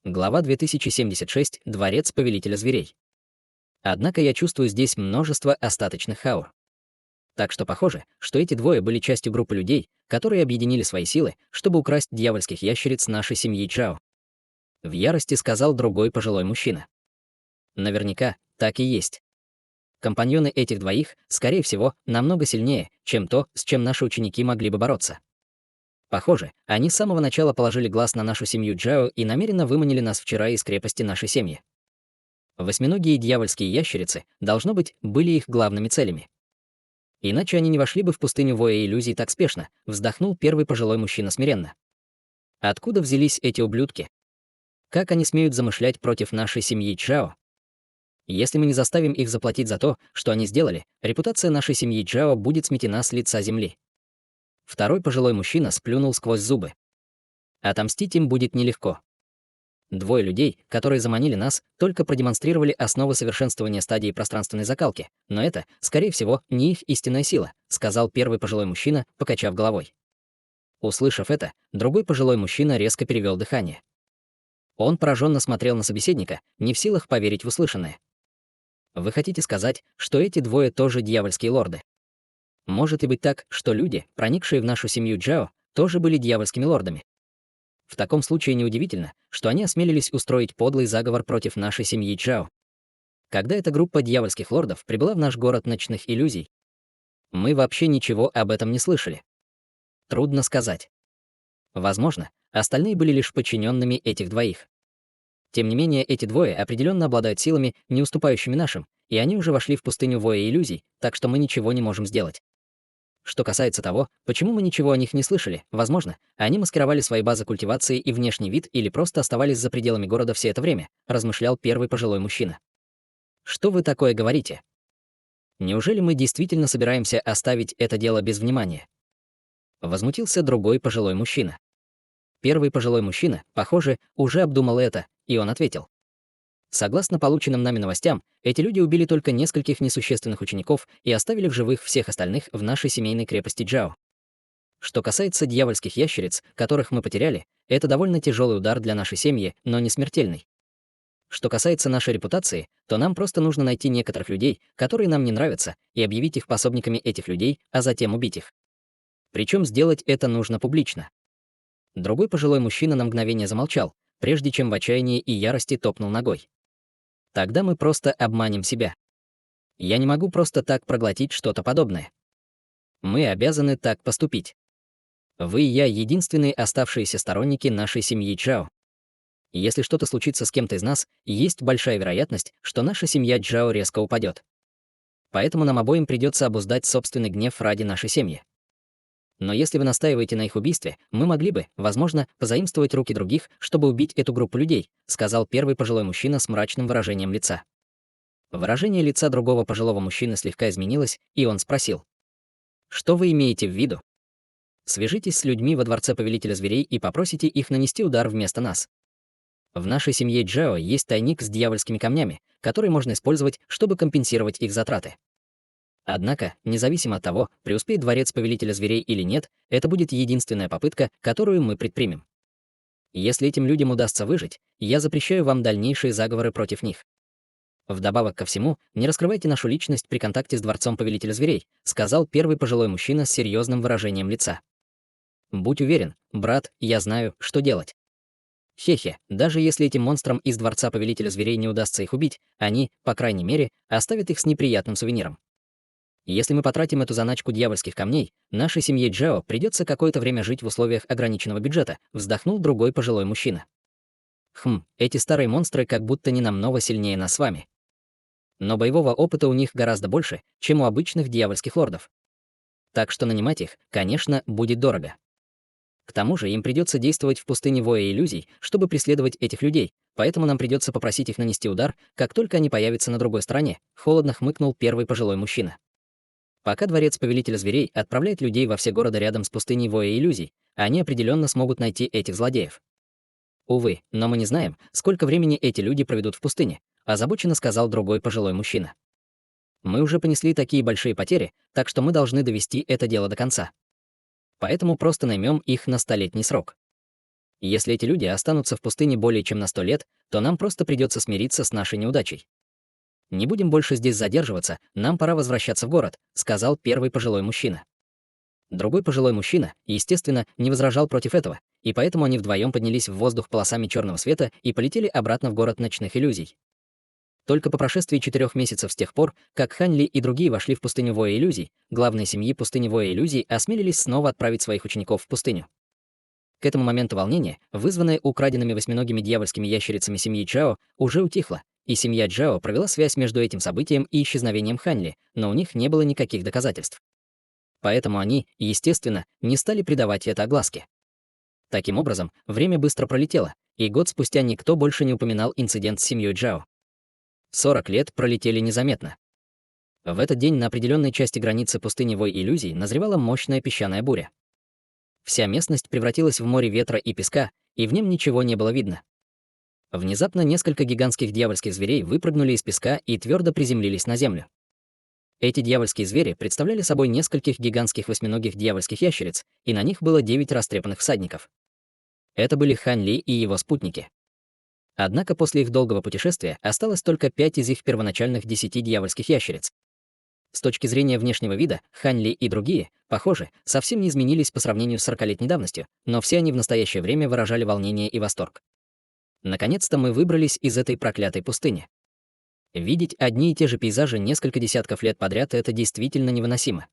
Глава 2076. Дворец повелителя зверей. Однако я чувствую здесь множество остаточных аур. Так что похоже, что эти двое были частью группы людей, которые объединили свои силы, чтобы украсть дьявольских ящериц нашей семьи Джао. В ярости сказал другой пожилой мужчина. Наверняка, так и есть. Компаньоны этих двоих, скорее всего, намного сильнее, чем то, с чем наши ученики могли бы бороться. Похоже, они с самого начала положили глаз на нашу семью Джао и намеренно выманили нас вчера из крепости нашей семьи. Восьминогие дьявольские ящерицы, должно быть, были их главными целями. Иначе они не вошли бы в пустыню воя иллюзий так спешно, вздохнул первый пожилой мужчина смиренно. Откуда взялись эти ублюдки? Как они смеют замышлять против нашей семьи Джао? Если мы не заставим их заплатить за то, что они сделали, репутация нашей семьи Джао будет сметена с лица земли. Второй пожилой мужчина сплюнул сквозь зубы. Отомстить им будет нелегко. Двое людей, которые заманили нас, только продемонстрировали основы совершенствования стадии пространственной закалки, но это, скорее всего, не их истинная сила, сказал первый пожилой мужчина, покачав головой. Услышав это, другой пожилой мужчина резко перевел дыхание. Он пораженно смотрел на собеседника, не в силах поверить в услышанное. Вы хотите сказать, что эти двое тоже дьявольские лорды? Может и быть так, что люди, проникшие в нашу семью Джао, тоже были дьявольскими лордами. В таком случае неудивительно, что они осмелились устроить подлый заговор против нашей семьи Джао. Когда эта группа дьявольских лордов прибыла в наш город ночных иллюзий, мы вообще ничего об этом не слышали. Трудно сказать. Возможно, остальные были лишь подчиненными этих двоих. Тем не менее, эти двое определенно обладают силами, не уступающими нашим, и они уже вошли в пустыню воя иллюзий, так что мы ничего не можем сделать. Что касается того, почему мы ничего о них не слышали, возможно, они маскировали свои базы культивации и внешний вид или просто оставались за пределами города все это время, размышлял первый пожилой мужчина. Что вы такое говорите? Неужели мы действительно собираемся оставить это дело без внимания? Возмутился другой пожилой мужчина. Первый пожилой мужчина, похоже, уже обдумал это, и он ответил. Согласно полученным нами новостям, эти люди убили только нескольких несущественных учеников и оставили в живых всех остальных в нашей семейной крепости Джао. Что касается дьявольских ящериц, которых мы потеряли, это довольно тяжелый удар для нашей семьи, но не смертельный. Что касается нашей репутации, то нам просто нужно найти некоторых людей, которые нам не нравятся, и объявить их пособниками этих людей, а затем убить их. Причем сделать это нужно публично. Другой пожилой мужчина на мгновение замолчал, прежде чем в отчаянии и ярости топнул ногой. Тогда мы просто обманем себя. Я не могу просто так проглотить что-то подобное. Мы обязаны так поступить. Вы и я — единственные оставшиеся сторонники нашей семьи Джао. Если что-то случится с кем-то из нас, есть большая вероятность, что наша семья Джао резко упадет. Поэтому нам обоим придется обуздать собственный гнев ради нашей семьи. Но если вы настаиваете на их убийстве, мы могли бы, возможно, позаимствовать руки других, чтобы убить эту группу людей, сказал первый пожилой мужчина с мрачным выражением лица. Выражение лица другого пожилого мужчины слегка изменилось, и он спросил. Что вы имеете в виду? Свяжитесь с людьми во дворце повелителя зверей и попросите их нанести удар вместо нас. В нашей семье Джао есть тайник с дьявольскими камнями, который можно использовать, чтобы компенсировать их затраты. Однако, независимо от того, преуспеет дворец повелителя зверей или нет, это будет единственная попытка, которую мы предпримем. Если этим людям удастся выжить, я запрещаю вам дальнейшие заговоры против них. Вдобавок ко всему, не раскрывайте нашу личность при контакте с дворцом повелителя зверей, сказал первый пожилой мужчина с серьезным выражением лица. Будь уверен, брат, я знаю, что делать. Хе-хе, даже если этим монстрам из дворца повелителя зверей не удастся их убить, они, по крайней мере, оставят их с неприятным сувениром. Если мы потратим эту заначку дьявольских камней, нашей семье Джао придется какое-то время жить в условиях ограниченного бюджета, вздохнул другой пожилой мужчина. Эти старые монстры как будто не намного сильнее нас с вами. Но боевого опыта у них гораздо больше, чем у обычных дьявольских лордов. Так что нанимать их, конечно, будет дорого. К тому же им придется действовать в пустыне воя иллюзий, чтобы преследовать этих людей, поэтому нам придется попросить их нанести удар, как только они появятся на другой стороне, холодно хмыкнул первый пожилой мужчина. Пока дворец повелителя зверей отправляет людей во все города рядом с пустыней воя иллюзий, они определенно смогут найти этих злодеев. Увы, но мы не знаем, сколько времени эти люди проведут в пустыне, озабоченно сказал другой пожилой мужчина. Мы уже понесли такие большие потери, так что мы должны довести это дело до конца. Поэтому просто наймем их на 100-летний срок. Если эти люди останутся в пустыне более чем на 100 лет, то нам просто придется смириться с нашей неудачей. «Не будем больше здесь задерживаться, нам пора возвращаться в город», — сказал первый пожилой мужчина. Другой пожилой мужчина, естественно, не возражал против этого, и поэтому они вдвоем поднялись в воздух полосами черного света и полетели обратно в город ночных иллюзий. Только по прошествии 4 месяцев с тех пор, как Хань Ли и другие вошли в пустыню Воя иллюзий, главные семьи пустыни Воя иллюзий осмелились снова отправить своих учеников в пустыню. К этому моменту волнение, вызванное украденными восьминогими дьявольскими ящерицами семьи Чао, уже утихло, и семья Джао провела связь между этим событием и исчезновением Хань Ли, но у них не было никаких доказательств. Поэтому они, естественно, не стали придавать это огласке. Таким образом, время быстро пролетело, и год спустя никто больше не упоминал инцидент с семьей Джао. 40 лет пролетели незаметно. В этот день на определенной части границы пустыни Вой иллюзий назревала мощная песчаная буря. Вся местность превратилась в море ветра и песка, и в нем ничего не было видно. Внезапно несколько гигантских дьявольских зверей выпрыгнули из песка и твердо приземлились на землю. Эти дьявольские звери представляли собой нескольких гигантских восьминогих дьявольских ящериц, и на них было 9 растрепанных всадников. Это были Хань Ли и его спутники. Однако после их долгого путешествия осталось только 5 из их первоначальных 10 дьявольских ящериц. С точки зрения внешнего вида, Хань Ли и другие, похоже, совсем не изменились по сравнению с 40-летней давностью, но все они в настоящее время выражали волнение и восторг. Наконец-то мы выбрались из этой проклятой пустыни. Видеть одни и те же пейзажи несколько десятков лет подряд — это действительно невыносимо.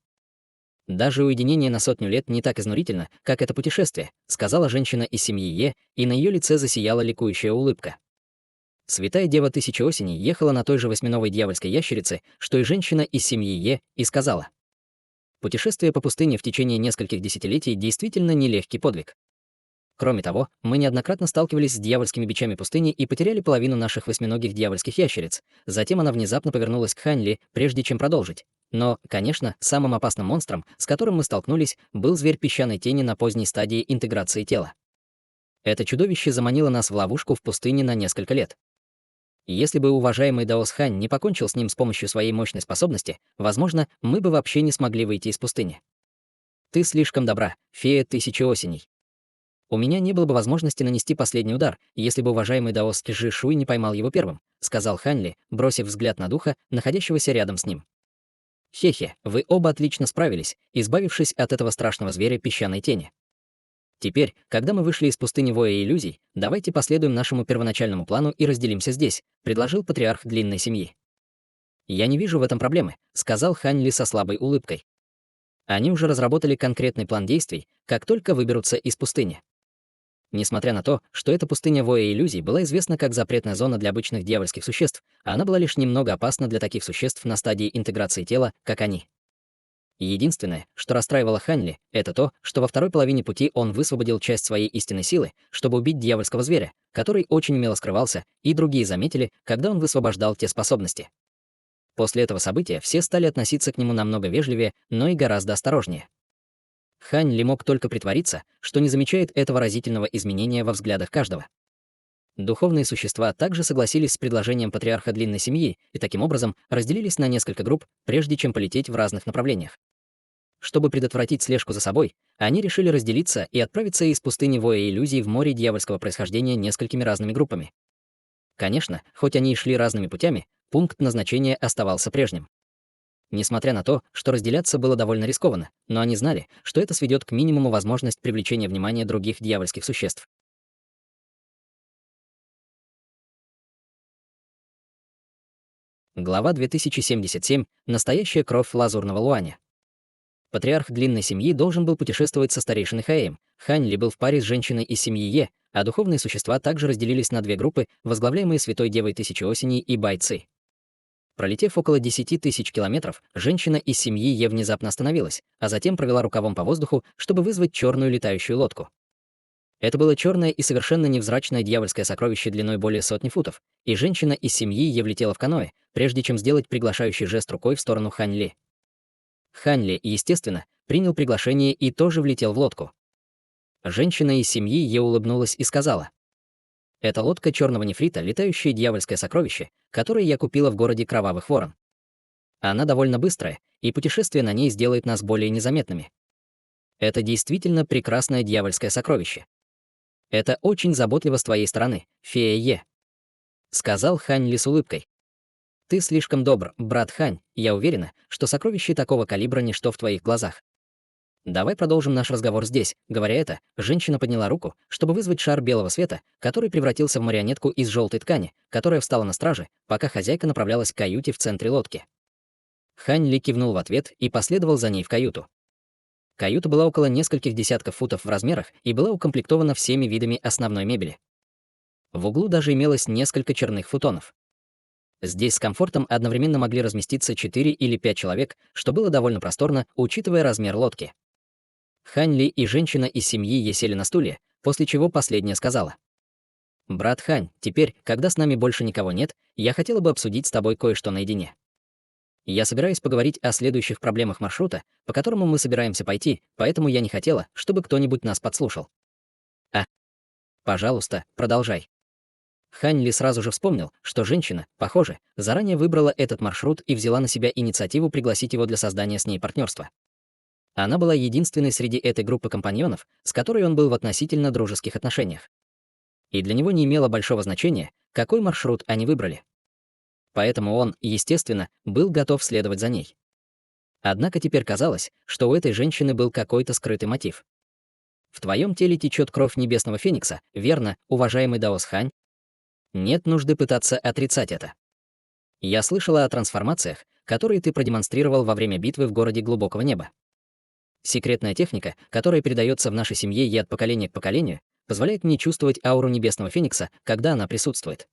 «Даже уединение на 100 лет не так изнурительно, как это путешествие», сказала женщина из семьи Е, и на ее лице засияла ликующая улыбка. Святая Дева Тысячи Осеней ехала на той же восьминовой дьявольской ящерице, что и женщина из семьи Е, и сказала: «Путешествие по пустыне в течение нескольких десятилетий действительно нелегкий подвиг. Кроме того, мы неоднократно сталкивались с дьявольскими бичами пустыни и потеряли половину наших восьминогих дьявольских ящериц». Затем она внезапно повернулась к Хань Ли, прежде чем продолжить. Но, конечно, самым опасным монстром, с которым мы столкнулись, был зверь песчаной тени на поздней стадии интеграции тела. Это чудовище заманило нас в ловушку в пустыне на несколько лет. Если бы уважаемый Даос Хань не покончил с ним с помощью своей мощной способности, возможно, мы бы вообще не смогли выйти из пустыни. Ты слишком добра, фея Тысячи Осеней. У меня не было бы возможности нанести последний удар, если бы уважаемый Даос Жи Шуй не поймал его первым, сказал Хань Ли, бросив взгляд на духа, находящегося рядом с ним. Хе-хе, вы оба отлично справились, избавившись от этого страшного зверя песчаной тени. Теперь, когда мы вышли из пустыни Воя иллюзий, давайте последуем нашему первоначальному плану и разделимся здесь, предложил патриарх длинной семьи. Я не вижу в этом проблемы, сказал Хань Ли со слабой улыбкой. Они уже разработали конкретный план действий, как только выберутся из пустыни. Несмотря на то, что эта пустыня Воя иллюзий была известна как запретная зона для обычных дьявольских существ, она была лишь немного опасна для таких существ на стадии интеграции тела, как они. Единственное, что расстраивало Хань Ли, это то, что во второй половине пути он высвободил часть своей истинной силы, чтобы убить дьявольского зверя, который очень умело скрывался, и другие заметили, когда он высвобождал те способности. После этого события все стали относиться к нему намного вежливее, но и гораздо осторожнее. Хань Ли мог только притвориться, что не замечает этого разительного изменения во взглядах каждого. Духовные существа также согласились с предложением патриарха длинной семьи и таким образом разделились на несколько групп, прежде чем полететь в разных направлениях. Чтобы предотвратить слежку за собой, они решили разделиться и отправиться из пустыни Воя иллюзий в море дьявольского происхождения несколькими разными группами. Конечно, хоть они и шли разными путями, пункт назначения оставался прежним. Несмотря на то, что разделяться было довольно рискованно, но они знали, что это сведет к минимуму возможность привлечения внимания других дьявольских существ. Глава 2077. Настоящая кровь лазурного Луаня. Патриарх длинной семьи должен был путешествовать со старейшиной Хаэем. Хань Ли был в паре с женщиной из семьи Е, а духовные существа также разделились на две группы, возглавляемые Святой Девой Тысячи Осеней и Бай Ци. Пролетев около 10 тысяч километров, женщина из семьи Е внезапно остановилась, а затем провела рукавом по воздуху, чтобы вызвать черную летающую лодку. Это было черное и совершенно невзрачное дьявольское сокровище длиной более 100 футов, и женщина из семьи Е влетела в каноэ, прежде чем сделать приглашающий жест рукой в сторону Хань Ли. Хань Ли, естественно, принял приглашение и тоже влетел в лодку. Женщина из семьи Е улыбнулась и сказала: «Это лодка черного нефрита, летающее дьявольское сокровище, которое я купила в городе Кровавых Ворон. Она довольно быстрая, и путешествие на ней сделает нас более незаметными. Это действительно прекрасное дьявольское сокровище». Это очень заботливо с твоей стороны, фея Е, сказал Хань Ли с улыбкой. Ты слишком добр, брат Хань, я уверена, что сокровище такого калибра ничто в твоих глазах. Давай продолжим наш разговор здесь. Говоря это, женщина подняла руку, чтобы вызвать шар белого света, который превратился в марионетку из желтой ткани, которая встала на страже, пока хозяйка направлялась к каюте в центре лодки. Хань Ли кивнул в ответ и последовал за ней в каюту. Каюта была около нескольких десятков футов в размерах и была укомплектована всеми видами основной мебели. В углу даже имелось несколько черных футонов. Здесь с комфортом одновременно могли разместиться 4 или 5 человек, что было довольно просторно, учитывая размер лодки. Хань Ли и женщина из семьи Е сели на стуле, после чего последняя сказала: «Брат Хань, теперь, когда с нами больше никого нет, я хотела бы обсудить с тобой кое-что наедине. Я собираюсь поговорить о следующих проблемах маршрута, по которому мы собираемся пойти, поэтому я не хотела, чтобы кто-нибудь нас подслушал». «А, пожалуйста, продолжай». Хань Ли сразу же вспомнил, что женщина, похоже, заранее выбрала этот маршрут и взяла на себя инициативу пригласить его для создания с ней партнерства. Она была единственной среди этой группы компаньонов, с которой он был в относительно дружеских отношениях. И для него не имело большого значения, какой маршрут они выбрали. Поэтому он, естественно, был готов следовать за ней. Однако теперь казалось, что у этой женщины был какой-то скрытый мотив. В твоем теле течет кровь небесного феникса, верно, уважаемый Даос Хань? Нет нужды пытаться отрицать это. Я слышала о трансформациях, которые ты продемонстрировал во время битвы в городе Глубокого Неба. Секретная техника, которая передается в нашей семье и от поколения к поколению, позволяет мне чувствовать ауру небесного феникса, когда она присутствует.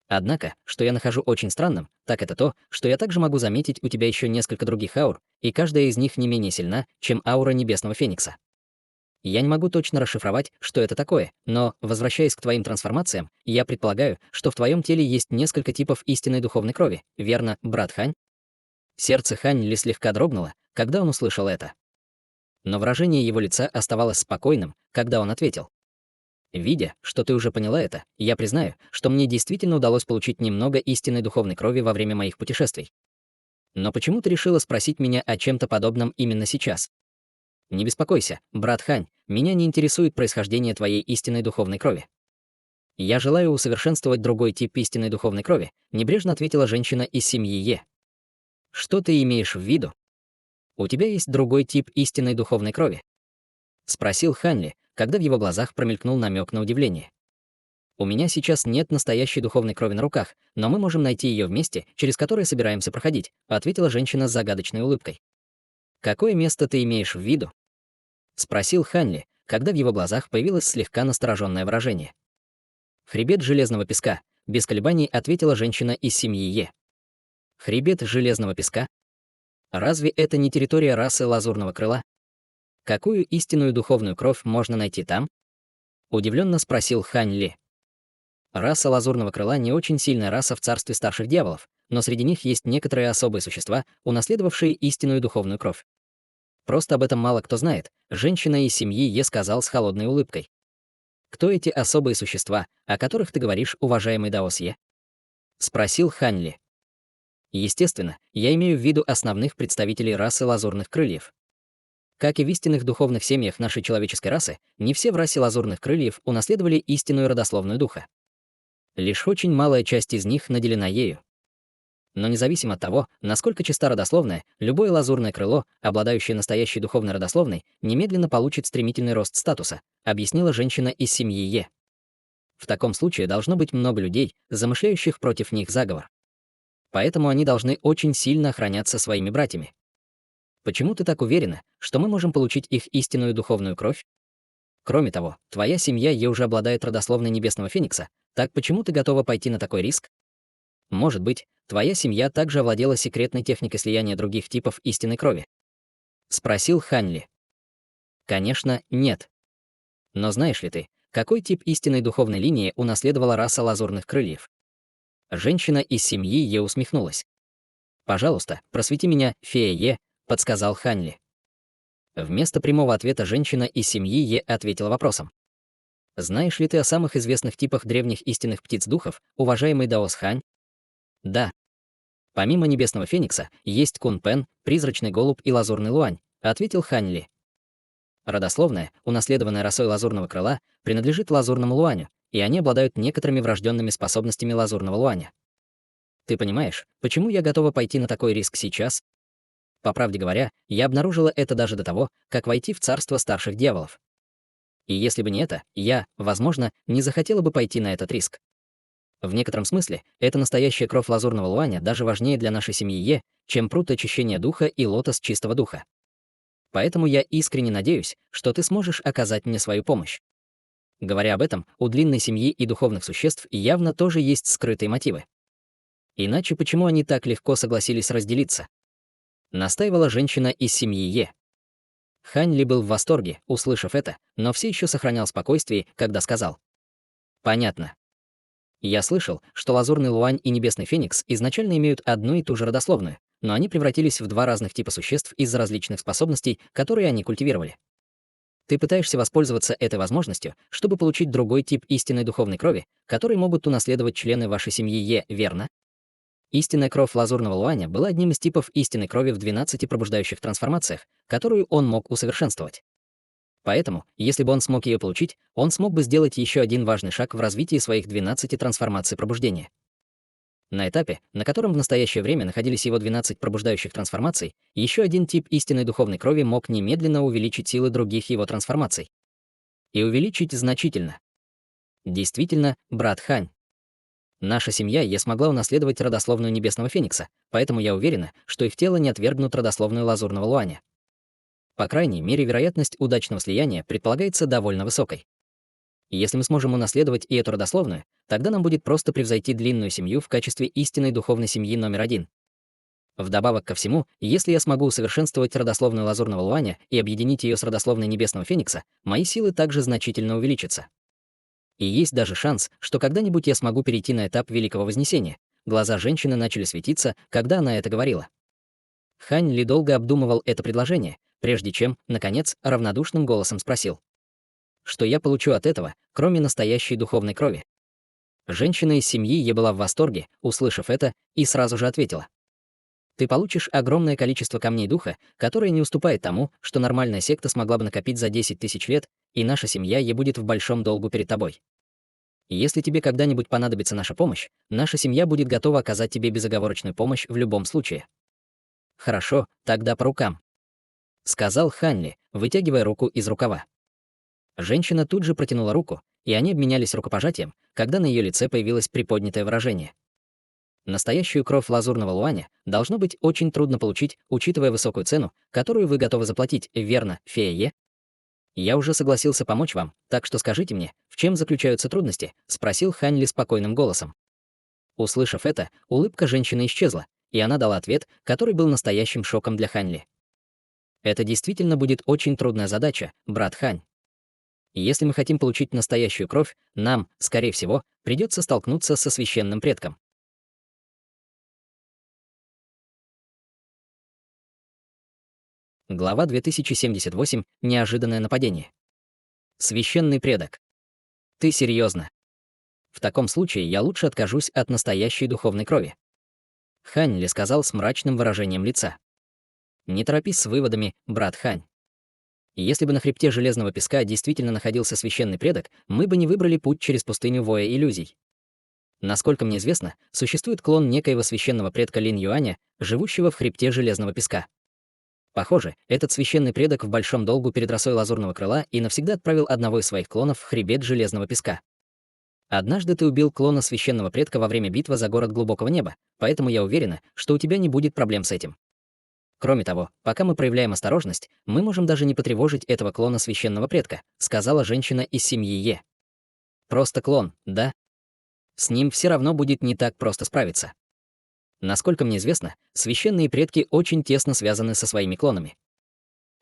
Однако, что я нахожу очень странным, так это то, что я также могу заметить у тебя еще несколько других аур, и каждая из них не менее сильна, чем аура небесного феникса. Я не могу точно расшифровать, что это такое, но, возвращаясь к твоим трансформациям, я предполагаю, что в твоем теле есть несколько типов истинной духовной крови, верно, брат Хань? Сердце Хань Ли слегка дрогнуло, когда он услышал это. Но выражение его лица оставалось спокойным, когда он ответил: «Видя, что ты уже поняла это, я признаю, что мне действительно удалось получить немного истинной духовной крови во время моих путешествий. Но почему ты решила спросить меня о чем-то подобном именно сейчас? Не беспокойся, брат Хань, меня не интересует происхождение твоей истинной духовной крови. Я желаю усовершенствовать другой тип истинной духовной крови», небрежно ответила женщина из семьи Е. «Что ты имеешь в виду? У тебя есть другой тип истинной духовной крови?» Спросил Хань Ли, когда в его глазах промелькнул намек на удивление. «У меня сейчас нет настоящей духовной крови на руках, но мы можем найти ее в месте, через которое собираемся проходить», ответила женщина с загадочной улыбкой. «Какое место ты имеешь в виду?» Спросил Хань Ли, когда в его глазах появилось слегка настороженное выражение. «Хребет железного песка», без колебаний ответила женщина из семьи Е. «Хребет железного песка? Разве это не территория расы лазурного крыла? Какую истинную духовную кровь можно найти там?» Удивленно спросил Хань Ли. Раса лазурного крыла не очень сильная раса в царстве старших дьяволов, но среди них есть некоторые особые существа, унаследовавшие истинную духовную кровь. Просто об этом мало кто знает, женщина из семьи Е сказал с холодной улыбкой. «Кто эти особые существа, о которых ты говоришь, уважаемый Даос Е?» Спросил Хань Ли. Естественно, я имею в виду основных представителей расы лазурных крыльев. Как и в истинных духовных семьях нашей человеческой расы, не все в расе лазурных крыльев унаследовали истинную родословную духа. Лишь очень малая часть из них наделена ею. Но независимо от того, насколько чиста родословная, любое лазурное крыло, обладающее настоящей духовной родословной, немедленно получит стремительный рост статуса, объяснила женщина из семьи Е. В таком случае должно быть много людей, замышляющих против них заговор. Поэтому они должны очень сильно охраняться своими братьями. Почему ты так уверена, что мы можем получить их истинную духовную кровь? Кроме того, твоя семья Е уже обладает родословной небесного феникса, так почему ты готова пойти на такой риск? Может быть, твоя семья также овладела секретной техникой слияния других типов истинной крови? Спросил Хань Ли. Конечно, нет. Но знаешь ли ты, какой тип истинной духовной линии унаследовала раса лазурных крыльев? Женщина из семьи Е усмехнулась. «Пожалуйста, просвети меня, фея Е», — подсказал Хань Ли. Вместо прямого ответа женщина из семьи Е ответила вопросом. «Знаешь ли ты о самых известных типах древних истинных птиц-духов, уважаемый Даос Хань?» «Да. Помимо небесного феникса, есть Кун Пен, призрачный голубь и лазурный луань», — ответил Хань Ли. Родословная, унаследованная росой лазурного крыла, принадлежит лазурному луаню, и они обладают некоторыми врожденными способностями лазурного луаня. Ты понимаешь, почему я готова пойти на такой риск сейчас? По правде говоря, я обнаружила это даже до того, как войти в царство старших дьяволов. И если бы не это, я, возможно, не захотела бы пойти на этот риск. В некотором смысле, это настоящая кровь лазурного луаня даже важнее для нашей семьи Е, чем пруд очищения духа и лотос чистого духа. Поэтому я искренне надеюсь, что ты сможешь оказать мне свою помощь. Говоря об этом, у длинной семьи и духовных существ явно тоже есть скрытые мотивы. Иначе почему они так легко согласились разделиться? Настаивала женщина из семьи Е. Хань Ли был в восторге, услышав это, но все еще сохранял спокойствие, когда сказал: «Понятно. Я слышал, что лазурный луань и небесный феникс изначально имеют одну и ту же родословную, но они превратились в два разных типа существ из-за различных способностей, которые они культивировали. Ты пытаешься воспользоваться этой возможностью, чтобы получить другой тип истинной духовной крови, который могут унаследовать члены вашей семьи Е, верно?» Истинная кровь лазурного луаня была одним из типов истинной крови в 12 пробуждающих трансформациях, которую он мог усовершенствовать. Поэтому, если бы он смог ее получить, он смог бы сделать еще один важный шаг в развитии своих 12 трансформаций пробуждения. На этапе, на котором в настоящее время находились его 12 пробуждающих трансформаций, еще один тип истинной духовной крови мог немедленно увеличить силы других его трансформаций. И увеличить значительно. Действительно, брат Хань. Наша семья Е смогла унаследовать родословную небесного феникса, поэтому я уверена, что их тело не отвергнут родословную лазурного луаня. По крайней мере, вероятность удачного слияния предполагается довольно высокой. Если мы сможем унаследовать и эту родословную, тогда нам будет просто превзойти длинную семью в качестве истинной духовной семьи номер один. Вдобавок ко всему, если я смогу усовершенствовать родословную лазурного луаня и объединить ее с родословной небесного феникса, мои силы также значительно увеличатся. И есть даже шанс, что когда-нибудь я смогу перейти на этап Великого Вознесения. Глаза женщины начали светиться, когда она это говорила. Хань Ли долго обдумывал это предложение, прежде чем, наконец, равнодушным голосом спросил: «Что я получу от этого, кроме настоящей духовной крови?» Женщина из семьи Е была в восторге, услышав это, и сразу же ответила: «Ты получишь огромное количество камней духа, которое не уступает тому, что нормальная секта смогла бы накопить за 10 тысяч лет, и наша семья Е будет в большом долгу перед тобой. Если тебе когда-нибудь понадобится наша помощь, наша семья будет готова оказать тебе безоговорочную помощь в любом случае». «Хорошо, тогда по рукам», — сказал Ханли, вытягивая руку из рукава. Женщина тут же протянула руку, и они обменялись рукопожатием, когда на ее лице появилось приподнятое выражение. Настоящую кровь лазурного луаня должно быть очень трудно получить, учитывая высокую цену, которую вы готовы заплатить, верно, фея Е? «Я уже согласился помочь вам, так что скажите мне, в чем заключаются трудности?» — спросил Ханли спокойным голосом. Услышав это, улыбка женщины исчезла, и она дала ответ, который был настоящим шоком для Ханли. «Это действительно будет очень трудная задача, брат Хань. Если мы хотим получить настоящую кровь, нам, скорее всего, придется столкнуться со священным предком». Глава 2078. Неожиданное нападение. Священный предок. Ты серьезно? В таком случае я лучше откажусь от настоящей духовной крови. Хань Ли сказал с мрачным выражением лица. Не торопись с выводами, брат Хань. Если бы на хребте железного песка действительно находился священный предок, мы бы не выбрали путь через пустыню воя иллюзий. Насколько мне известно, существует клон некоего священного предка Линь Юаня, живущего в хребте железного песка. Похоже, этот священный предок в большом долгу перед росой лазурного крыла и навсегда отправил одного из своих клонов в хребет железного песка. Однажды ты убил клона священного предка во время битвы за город глубокого неба, поэтому я уверена, что у тебя не будет проблем с этим. Кроме того, пока мы проявляем осторожность, мы можем даже не потревожить этого клона священного предка, сказала женщина из семьи Е. Просто клон, да? С ним все равно будет не так просто справиться. Насколько мне известно, священные предки очень тесно связаны со своими клонами.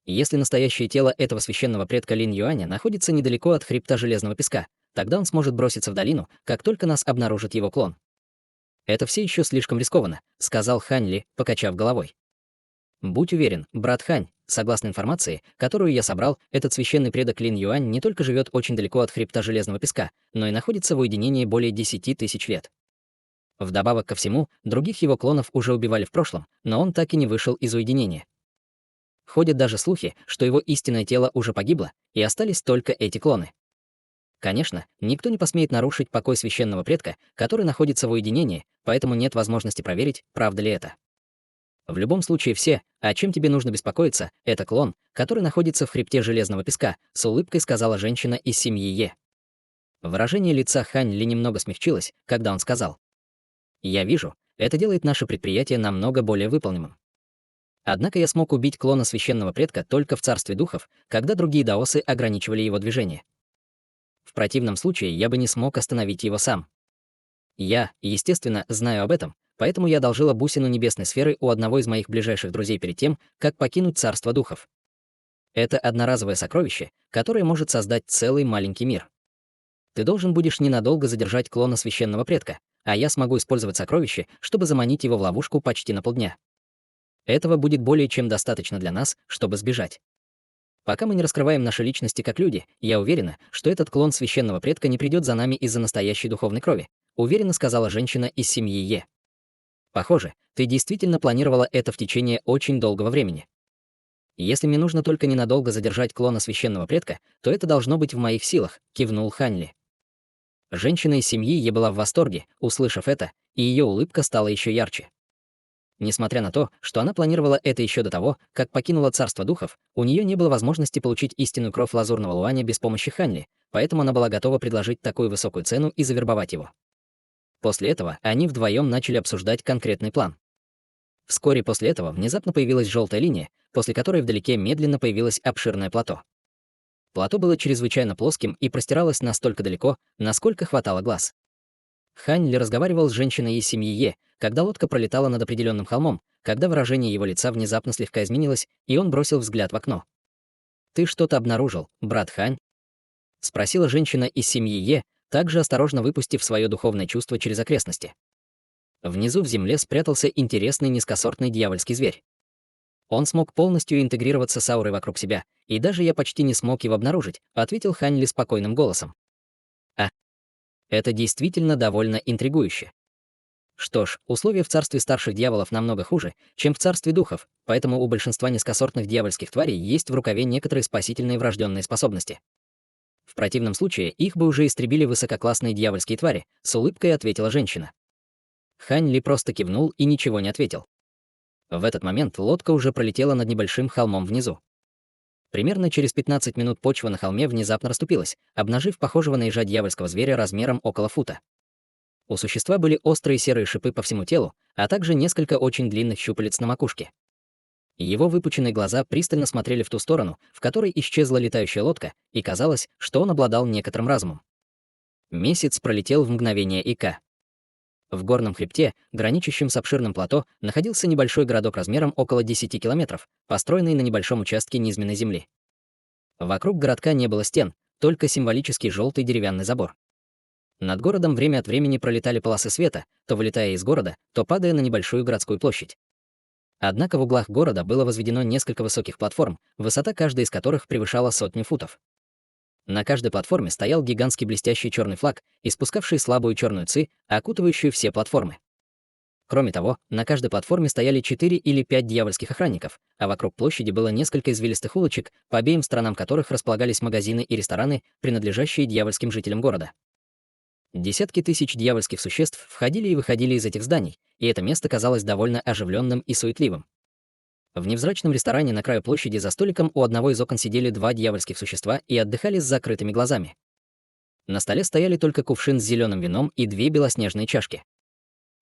Если настоящее тело этого священного предка Линь Юаня находится недалеко от хребта железного песка, тогда он сможет броситься в долину, как только нас обнаружит его клон. «Это все еще слишком рискованно», — сказал Хань Ли, покачав головой. «Будь уверен, брат Хань, согласно информации, которую я собрал, этот священный предок Линь Юань не только живет очень далеко от хребта железного песка, но и находится в уединении более 10 тысяч лет. Вдобавок ко всему, других его клонов уже убивали в прошлом, но он так и не вышел из уединения. Ходят даже слухи, что его истинное тело уже погибло, и остались только эти клоны. Конечно, никто не посмеет нарушить покой священного предка, который находится в уединении, поэтому нет возможности проверить, правда ли это. В любом случае все, о чем тебе нужно беспокоиться, это клон, который находится в хребте железного песка, с улыбкой сказала женщина из семьи Е. Выражение лица Хань Ли немного смягчилось, когда он сказал: «Я вижу, это делает наше предприятие намного более выполнимым. Однако я смог убить клона священного предка только в царстве духов, когда другие даосы ограничивали его движение. В противном случае я бы не смог остановить его сам. Я, естественно, знаю об этом, поэтому я одолжила бусину небесной сферы у одного из моих ближайших друзей перед тем, как покинуть царство духов. Это одноразовое сокровище, которое может создать целый маленький мир. Ты должен будешь ненадолго задержать клона священного предка, а я смогу использовать сокровище, чтобы заманить его в ловушку почти на полдня. Этого будет более чем достаточно для нас, чтобы сбежать. Пока мы не раскрываем наши личности как люди, я уверена, что этот клон священного предка не придет за нами из-за настоящей духовной крови, уверенно сказала женщина из семьи Е. Похоже, ты действительно планировала это в течение очень долгого времени. Если мне нужно только ненадолго задержать клона священного предка, то это должно быть в моих силах, кивнул Ханли. Женщина из семьи Е была в восторге, услышав это, и ее улыбка стала еще ярче. Несмотря на то, что она планировала это еще до того, как покинула царство духов, у нее не было возможности получить истинную кровь лазурного луаня без помощи Ханли, поэтому она была готова предложить такую высокую цену и завербовать его. После этого они вдвоем начали обсуждать конкретный план. Вскоре после этого внезапно появилась желтая линия, после которой вдалеке медленно появилось обширное плато. Плато было чрезвычайно плоским и простиралось настолько далеко, насколько хватало глаз. Хань Ли разговаривал с женщиной из семьи Е, когда лодка пролетала над определенным холмом, когда выражение его лица внезапно слегка изменилось, и он бросил взгляд в окно. «Ты что-то обнаружил, брат Хань?» — спросила женщина из семьи Е, также осторожно выпустив свое духовное чувство через окрестности. Внизу в земле спрятался интересный низкосортный дьявольский зверь. Он смог полностью интегрироваться с аурой вокруг себя, и даже я почти не смог его обнаружить, ответил Хань Ли спокойным голосом. Это действительно довольно интригующе. Что ж, условия в царстве старших дьяволов намного хуже, чем в царстве духов, поэтому у большинства низкосортных дьявольских тварей есть в рукаве некоторые спасительные врожденные способности. В противном случае их бы уже истребили высококлассные дьявольские твари, с улыбкой ответила женщина. Хань Ли просто кивнул и ничего не ответил. В этот момент лодка уже пролетела над небольшим холмом внизу. Примерно через 15 минут почва на холме внезапно расступилась, обнажив похожего на ежа дьявольского зверя размером около фута. У существа были острые серые шипы по всему телу, а также несколько очень длинных щупалец на макушке. Его выпученные глаза пристально смотрели в ту сторону, в которой исчезла летающая лодка, и казалось, что он обладал некоторым разумом. Месяц пролетел в мгновение ика. В горном хребте, граничащем с обширным плато, находился небольшой городок размером около 10 километров, построенный на небольшом участке низменной земли. Вокруг городка не было стен, только символический желтый деревянный забор. Над городом время от времени пролетали полосы света, то вылетая из города, то падая на небольшую городскую площадь. Однако в углах города было возведено несколько высоких платформ, высота каждой из которых превышала 100 футов. На каждой платформе стоял гигантский блестящий черный флаг, испускавший слабую черную ци, окутывающую все платформы. Кроме того, на каждой платформе стояли 4 или 5 дьявольских охранников, а вокруг площади было несколько извилистых улочек, по обеим сторонам которых располагались магазины и рестораны, принадлежащие дьявольским жителям города. Десятки тысяч дьявольских существ входили и выходили из этих зданий, и это место казалось довольно оживленным и суетливым. В невзрачном ресторане на краю площади за столиком у одного из окон сидели 2 дьявольских существа и отдыхали с закрытыми глазами. На столе стояли только кувшин с зеленым вином и 2 белоснежные чашки.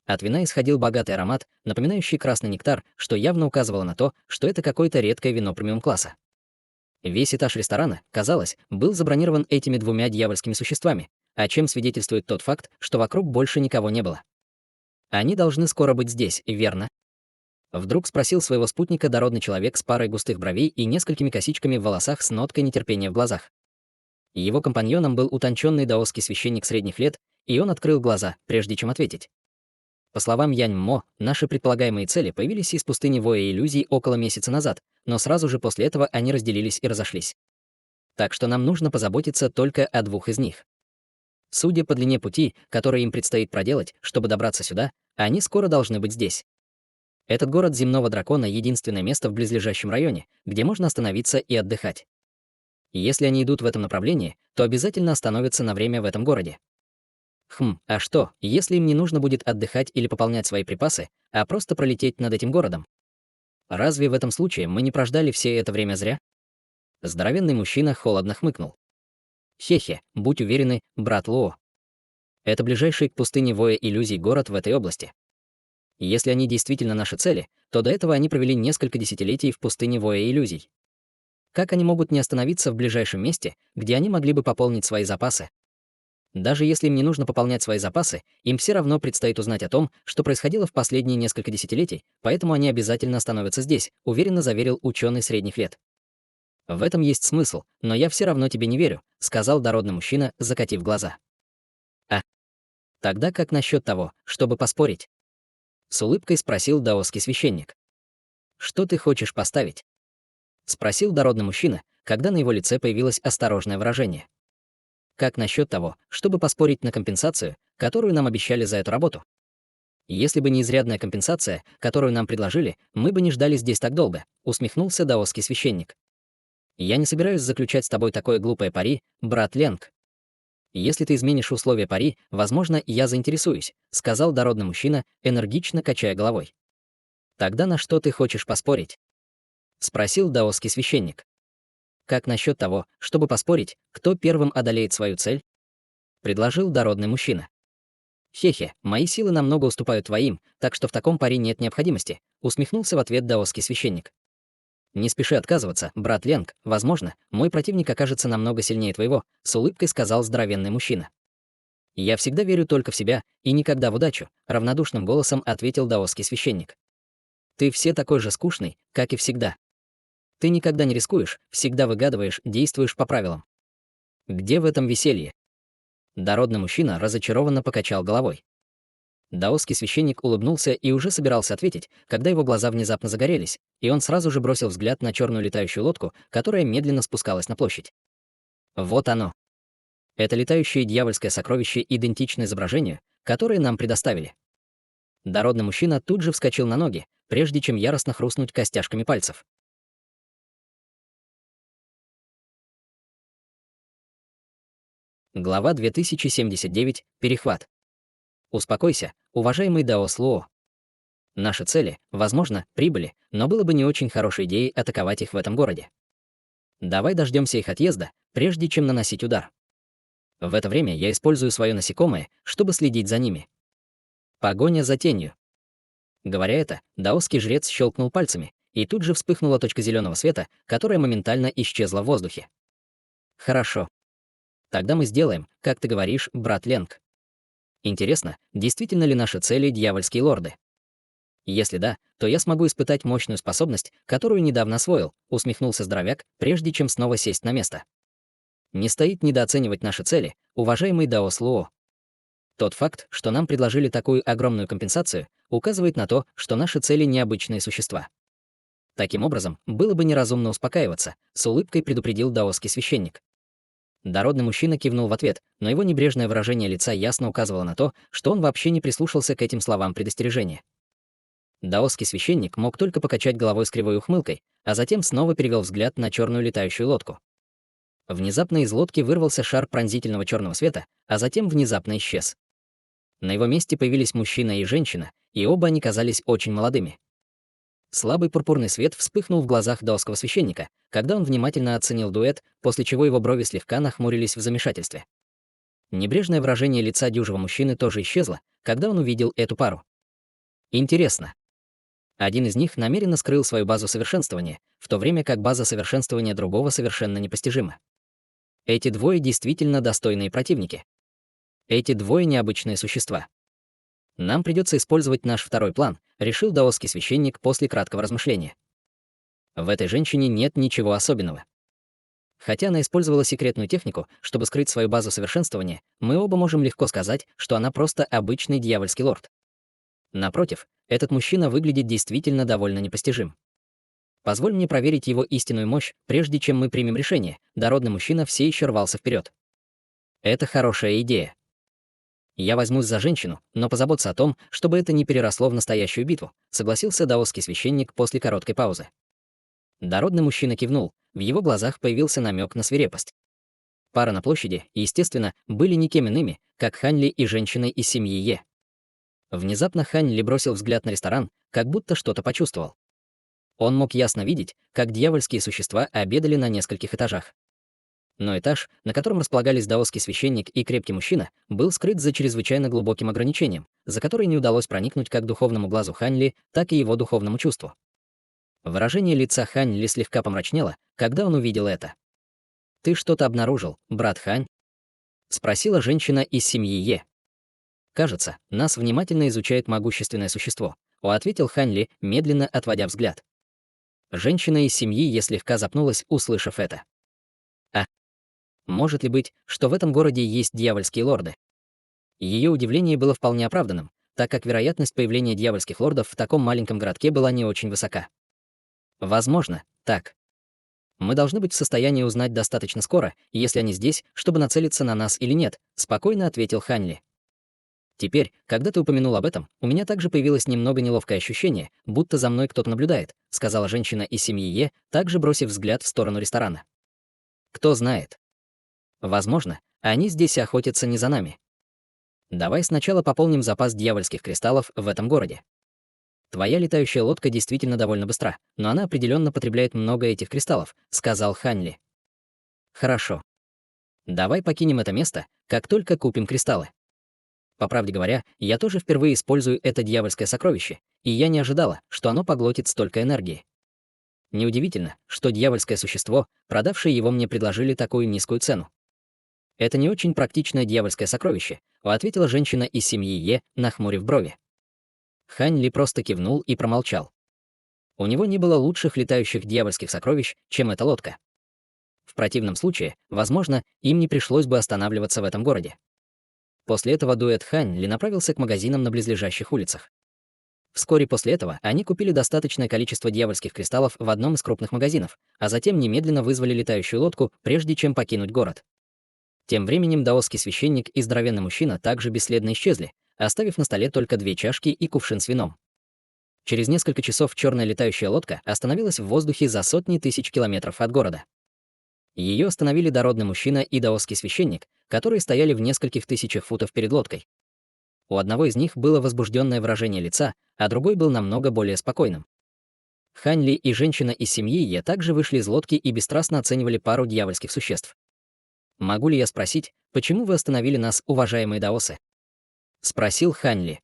От вина исходил богатый аромат, напоминающий красный нектар, что явно указывало на то, что это какое-то редкое вино премиум-класса. Весь этаж ресторана, казалось, был забронирован этими 2 дьявольскими существами, о чем свидетельствует тот факт, что вокруг больше никого не было. Они должны скоро быть здесь, верно? Вдруг спросил своего спутника дородный человек с парой густых бровей и несколькими косичками в волосах с ноткой нетерпения в глазах. Его компаньоном был утонченный даосский священник средних лет, и он открыл глаза, прежде чем ответить. По словам Янь Мо, наши предполагаемые цели появились из пустыни Воя иллюзий около месяца назад, но сразу же после этого они разделились и разошлись. Так что нам нужно позаботиться только о 2 из них. Судя по длине пути, который им предстоит проделать, чтобы добраться сюда, они скоро должны быть здесь. Этот город земного дракона — единственное место в близлежащем районе, где можно остановиться и отдыхать. И если они идут в этом направлении, то обязательно остановятся на время в этом городе. А что, если им не нужно будет отдыхать или пополнять свои припасы, а просто пролететь над этим городом? Разве в этом случае мы не прождали все это время зря? Здоровенный мужчина холодно хмыкнул. Хехе, будь уверены, брат Лоо. Это ближайший к пустыне Воя иллюзий город в этой области. Если они действительно наши цели, то до этого они провели несколько десятилетий в пустыне Воя иллюзий. Как они могут не остановиться в ближайшем месте, где они могли бы пополнить свои запасы? Даже если им не нужно пополнять свои запасы, им все равно предстоит узнать о том, что происходило в последние несколько десятилетий, поэтому они обязательно остановятся здесь, уверенно заверил ученый средних лет. В этом есть смысл, но я все равно тебе не верю, сказал дородный мужчина, закатив глаза. А тогда как насчет того, чтобы поспорить? С улыбкой спросил даосский священник. Что ты хочешь поставить? Спросил дородный мужчина, когда на его лице появилось осторожное выражение. Как насчет того, чтобы поспорить на компенсацию, которую нам обещали за эту работу? Если бы не изрядная компенсация, которую нам предложили, мы бы не ждали здесь так долго, усмехнулся даосский священник. Я не собираюсь заключать с тобой такое глупое пари, брат Ленг. Если ты изменишь условия пари, возможно, я заинтересуюсь, сказал дородный мужчина, энергично качая головой. Тогда на что ты хочешь поспорить? Спросил даосский священник. Как насчет того, чтобы поспорить, кто первым одолеет свою цель? Предложил дородный мужчина. Хехе, мои силы намного уступают твоим, так что в таком пари нет необходимости, усмехнулся в ответ даосский священник. Не спеши отказываться, брат Ленг, возможно, мой противник окажется намного сильнее твоего, с улыбкой сказал здоровенный мужчина. Я всегда верю только в себя и никогда в удачу, равнодушным голосом ответил даосский священник. Ты все такой же скучный, как и всегда. Ты никогда не рискуешь, всегда выгадываешь, действуешь по правилам. Где в этом веселье? Дородный мужчина разочарованно покачал головой. Даосский священник улыбнулся и уже собирался ответить, когда его глаза внезапно загорелись, и он сразу же бросил взгляд на черную летающую лодку, которая медленно спускалась на площадь. Вот оно. Это летающее дьявольское сокровище идентично изображению, которое нам предоставили. Дородный мужчина тут же вскочил на ноги, прежде чем яростно хрустнуть костяшками пальцев. Глава 2079. Перехват. Успокойся, уважаемый Даос Лоо. Наши цели, возможно, прибыли, но было бы не очень хорошей идеей атаковать их в этом городе. Давай дождемся их отъезда, прежде чем наносить удар. В это время я использую свое насекомое, чтобы следить за ними. Погоня за тенью. Говоря это, даосский жрец щелкнул пальцами, и тут же вспыхнула точка зеленого света, которая моментально исчезла в воздухе. Хорошо. Тогда мы сделаем, как ты говоришь, брат Ленг. Интересно, действительно ли наши цели дьявольские лорды? Если да, то я смогу испытать мощную способность, которую недавно освоил, усмехнулся здоровяк, прежде чем снова сесть на место. Не стоит недооценивать наши цели, уважаемый Даос Лоо. Тот факт, что нам предложили такую огромную компенсацию, указывает на то, что наши цели необычные существа. Таким образом, было бы неразумно успокаиваться, с улыбкой предупредил даосский священник. Дородный мужчина кивнул в ответ, но его небрежное выражение лица ясно указывало на то, что он вообще не прислушался к этим словам предостережения. Даосский священник мог только покачать головой с кривой ухмылкой, а затем снова перевел взгляд на черную летающую лодку. Внезапно из лодки вырвался шар пронзительного черного света, а затем внезапно исчез. На его месте появились мужчина и женщина, и оба они казались очень молодыми. Слабый пурпурный свет вспыхнул в глазах даосского священника, когда он внимательно оценил дуэт, после чего его брови слегка нахмурились в замешательстве. Небрежное выражение лица дюжего мужчины тоже исчезло, когда он увидел эту пару. Интересно. Один из них намеренно скрыл свою базу совершенствования, в то время как база совершенствования другого совершенно непостижима. Эти двое действительно достойные противники. Эти двое необычные существа. Нам придется использовать наш второй план, решил даосский священник после краткого размышления. В этой женщине нет ничего особенного. Хотя она использовала секретную технику, чтобы скрыть свою базу совершенствования, мы оба можем легко сказать, что она просто обычный дьявольский лорд. Напротив, этот мужчина выглядит действительно довольно непостижим. Позволь мне проверить его истинную мощь, прежде чем мы примем решение. Дородный мужчина все еще рвался вперед. Это хорошая идея. Я возьмусь за женщину, но позаботься о том, чтобы это не переросло в настоящую битву, согласился даосский священник после короткой паузы. Дородный мужчина кивнул, в его глазах появился намек на свирепость. Пара на площади, естественно, были никем иными, как Хань Ли и женщиной из семьи Е. Внезапно Хань Ли бросил взгляд на ресторан, как будто что-то почувствовал. Он мог ясно видеть, как дьявольские существа обедали на нескольких этажах. Но этаж, на котором располагались даосский священник и крепкий мужчина, был скрыт за чрезвычайно глубоким ограничением, за которое не удалось проникнуть как духовному глазу Хань Ли, так и его духовному чувству. Выражение лица Хань Ли слегка помрачнело, когда он увидел это. «Ты что-то обнаружил, брат Хань?» — спросила женщина из семьи Е. «Кажется, нас внимательно изучает могущественное существо», — ответил Хань Ли, медленно отводя взгляд. Женщина из семьи Е слегка запнулась, услышав это. «А может ли быть, что в этом городе есть дьявольские лорды?» Ее удивление было вполне оправданным, так как вероятность появления дьявольских лордов в таком маленьком городке была не очень высока. Возможно, так. Мы должны быть в состоянии узнать достаточно скоро, если они здесь, чтобы нацелиться на нас или нет, спокойно ответил Хань Ли. Теперь, когда ты упомянул об этом, у меня также появилось немного неловкое ощущение, будто за мной кто-то наблюдает, сказала женщина из семьи Е, также бросив взгляд в сторону ресторана. Кто знает? Возможно, они здесь охотятся не за нами. Давай сначала пополним запас дьявольских кристаллов в этом городе. Твоя летающая лодка действительно довольно быстра, но она определенно потребляет много этих кристаллов, сказал Хань Ли. Хорошо. Давай покинем это место, как только купим кристаллы. По правде говоря, я тоже впервые использую это дьявольское сокровище, и я не ожидала, что оно поглотит столько энергии. Неудивительно, что дьявольское существо, продавшее его, мне предложили такую низкую цену. Это не очень практичное дьявольское сокровище, ответила женщина из семьи Е, нахмурив брови. Хань Ли просто кивнул и промолчал. У него не было лучших летающих дьявольских сокровищ, чем эта лодка. В противном случае, возможно, им не пришлось бы останавливаться в этом городе. После этого дуэт Хань Ли направился к магазинам на близлежащих улицах. Вскоре после этого они купили достаточное количество дьявольских кристаллов в одном из крупных магазинов, а затем немедленно вызвали летающую лодку, прежде чем покинуть город. Тем временем даосский священник и здоровенный мужчина также бесследно исчезли, оставив на столе только 2 чашки и кувшин с вином. Через несколько часов черная летающая лодка остановилась в воздухе за сотни тысяч километров от города. Ее остановили дородный мужчина и даосский священник, которые стояли в нескольких тысячах футов перед лодкой. У одного из них было возбужденное выражение лица, а другой был намного более спокойным. Хань Ли и женщина из семьи Е также вышли из лодки и бесстрастно оценивали пару дьявольских существ. «Могу ли я спросить, почему вы остановили нас, уважаемые даосы?» — спросил Хань Ли.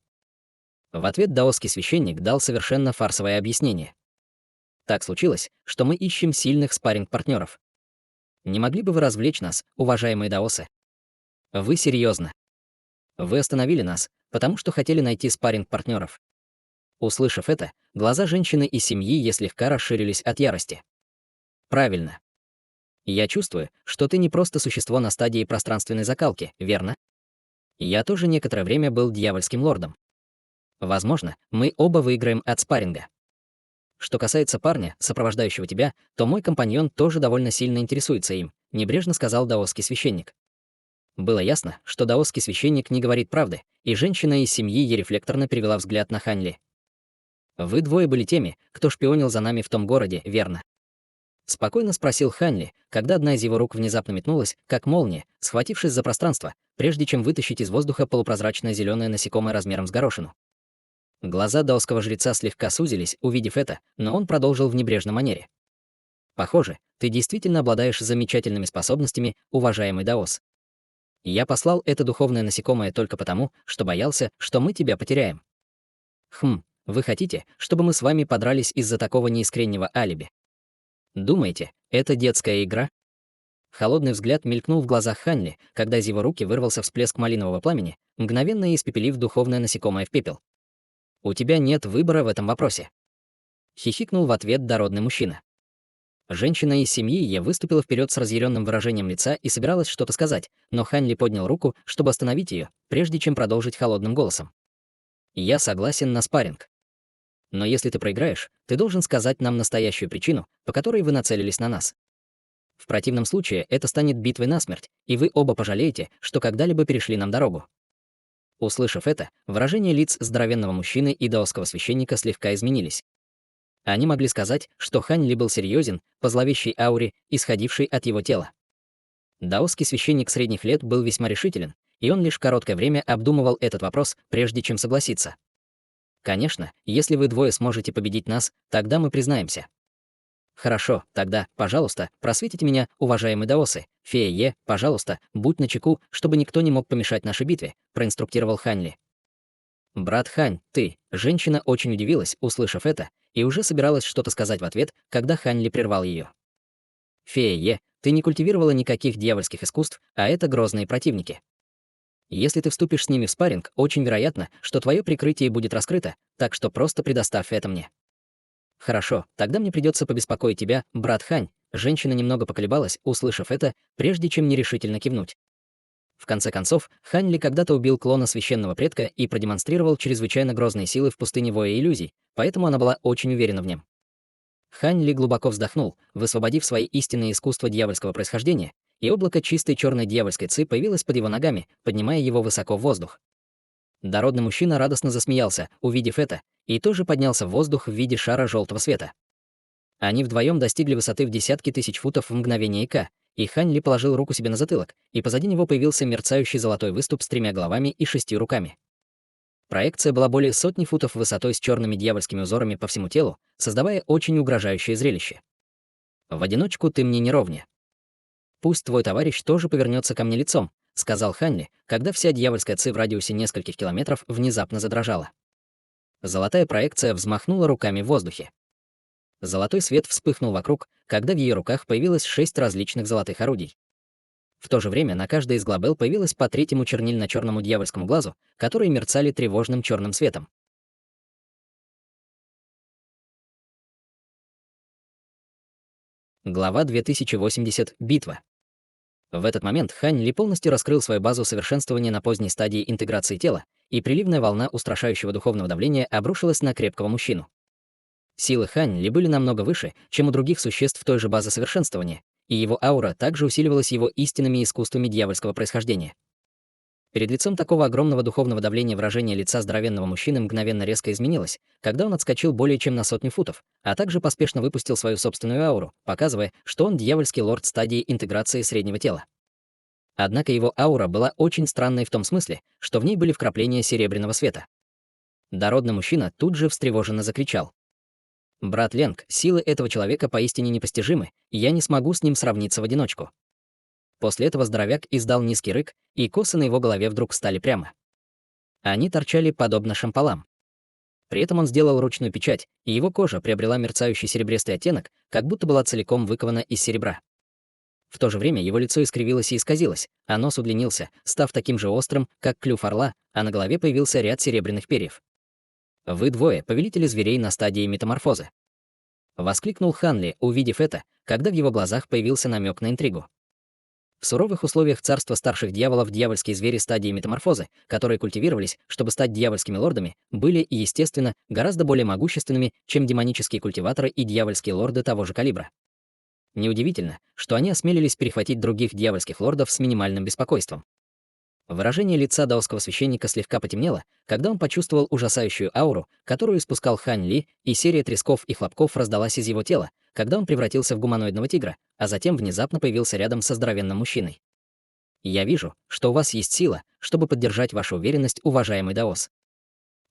В ответ даосский священник дал совершенно фарсовое объяснение. «Так случилось, что мы ищем сильных спарринг-партнеров. Не могли бы вы развлечь нас, уважаемые даосы? Вы серьезно? Вы остановили нас, потому что хотели найти спарринг-партнеров». Услышав это, глаза женщины из семьи Е слегка расширились от ярости. «Правильно. Я чувствую, что ты не просто существо на стадии пространственной закалки, верно? Я тоже некоторое время был дьявольским лордом. Возможно, мы оба выиграем от спарринга. Что касается парня, сопровождающего тебя, то мой компаньон тоже довольно сильно интересуется им», — небрежно сказал даосский священник. Было ясно, что даосский священник не говорит правды, и женщина из семьи Е рефлекторно перевела взгляд на Хань Ли. «Вы двое были теми, кто шпионил за нами в том городе, верно?» Спокойно спросил Хань Ли, когда одна из его рук внезапно метнулась, как молния, схватившись за пространство, прежде чем вытащить из воздуха полупрозрачное зеленое насекомое размером с горошину. Глаза даосского жреца слегка сузились, увидев это, но он продолжил в небрежной манере. «Похоже, ты действительно обладаешь замечательными способностями, уважаемый даос. Я послал это духовное насекомое только потому, что боялся, что мы тебя потеряем. Вы хотите, чтобы мы с вами подрались из-за такого неискреннего алиби? Думаете, это детская игра?» Холодный взгляд мелькнул в глазах Хань Ли, когда из его руки вырвался всплеск малинового пламени, мгновенно испепелив духовное насекомое в пепел. «У тебя нет выбора в этом вопросе», — хихикнул в ответ дородный мужчина. Женщина из семьи Е выступила вперед с разъяренным выражением лица и собиралась что-то сказать, но Хань Ли поднял руку, чтобы остановить ее, прежде чем продолжить холодным голосом. «Я согласен на спарринг. Но если ты проиграешь, ты должен сказать нам настоящую причину, по которой вы нацелились на нас. В противном случае это станет битвой насмерть, и вы оба пожалеете, что когда-либо перешли нам дорогу». Услышав это, выражения лиц здоровенного мужчины и даосского священника слегка изменились. Они могли сказать, что Хань Ли был серьезен по зловещей ауре, исходившей от его тела. Даосский священник средних лет был весьма решителен, и он лишь короткое время обдумывал этот вопрос, прежде чем согласиться. «Конечно, если вы двое сможете победить нас, тогда мы признаемся». «Хорошо, тогда, пожалуйста, просветите меня, уважаемые даосы. Фея Е, пожалуйста, будь начеку, чтобы никто не мог помешать нашей битве», проинструктировал Хань Ли. «Брат Хань, ты». Женщина очень удивилась, услышав это, и уже собиралась что-то сказать в ответ, когда Хань Ли прервал ее. «Фея Е, ты не культивировала никаких дьявольских искусств, а это грозные противники. Если ты вступишь с ними в спарринг, очень вероятно, что твое прикрытие будет раскрыто, так что просто предоставь это мне». «Хорошо, тогда мне придется побеспокоить тебя, брат Хань». Женщина немного поколебалась, услышав это, прежде чем нерешительно кивнуть. В конце концов, Хань Ли когда-то убил клона священного предка и продемонстрировал чрезвычайно грозные силы в пустыне воя иллюзий, поэтому она была очень уверена в нем. Хань Ли глубоко вздохнул, высвободив свои истинные искусства дьявольского происхождения, и облако чистой черной дьявольской ци появилось под его ногами, поднимая его высоко в воздух. Дородный мужчина радостно засмеялся, увидев это, и тоже поднялся в воздух в виде шара желтого света. Они вдвоем достигли высоты в десятки тысяч футов в мгновение ика, и Хань Ли положил руку себе на затылок, и позади него появился мерцающий золотой выступ с 3 головами и 6 руками. Проекция была более сотни футов высотой с черными дьявольскими узорами по всему телу, создавая очень угрожающее зрелище. «В одиночку ты мне не ровня. Пусть твой товарищ тоже повернется ко мне лицом», сказал Хань Ли, когда вся дьявольская ци в радиусе нескольких километров внезапно задрожала. Золотая проекция взмахнула руками в воздухе. Золотой свет вспыхнул вокруг, когда в ее руках появилось 6 различных золотых орудий. В то же время на каждой из глобел появилось по 3 чернильно-черному дьявольскому глазу, которые мерцали тревожным черным светом. Глава 2080. Битва. В этот момент Хань Ли полностью раскрыл свою базу совершенствования на поздней стадии интеграции тела, и приливная волна устрашающего духовного давления обрушилась на крепкого мужчину. Силы Хань Ли были намного выше, чем у других существ той же базы совершенствования, и его аура также усиливалась его истинными искусствами дьявольского происхождения. Перед лицом такого огромного духовного давления выражение лица здоровенного мужчины мгновенно резко изменилось, когда он отскочил более чем на 100 футов, а также поспешно выпустил свою собственную ауру, показывая, что он дьявольский лорд стадии интеграции среднего тела. Однако его аура была очень странной в том смысле, что в ней были вкрапления серебряного света. Дородный мужчина тут же встревоженно закричал. «Брат Ленг, силы этого человека поистине непостижимы, и я не смогу с ним сравниться в одиночку». После этого здоровяк издал низкий рык, и косы на его голове вдруг стали прямо. Они торчали подобно шампалам. При этом он сделал ручную печать, и его кожа приобрела мерцающий серебристый оттенок, как будто была целиком выкована из серебра. В то же время его лицо искривилось и исказилось, а нос удлинился, став таким же острым, как клюв орла, а на голове появился ряд серебряных перьев. «Вы двое, повелители зверей на стадии метаморфозы», — воскликнул Хань Ли, увидев это, когда в его глазах появился намек на интригу. В суровых условиях царства старших дьяволов дьявольские звери стадии метаморфозы, которые культивировались, чтобы стать дьявольскими лордами, были, естественно, гораздо более могущественными, чем демонические культиваторы и дьявольские лорды того же калибра. Неудивительно, что они осмелились перехватить других дьявольских лордов с минимальным беспокойством. Выражение лица даосского священника слегка потемнело, когда он почувствовал ужасающую ауру, которую испускал Хань Ли, и серия тресков и хлопков раздалась из его тела, когда он превратился в гуманоидного тигра, а затем внезапно появился рядом со здоровенным мужчиной. «Я вижу, что у вас есть сила, чтобы поддержать вашу уверенность, уважаемый даос.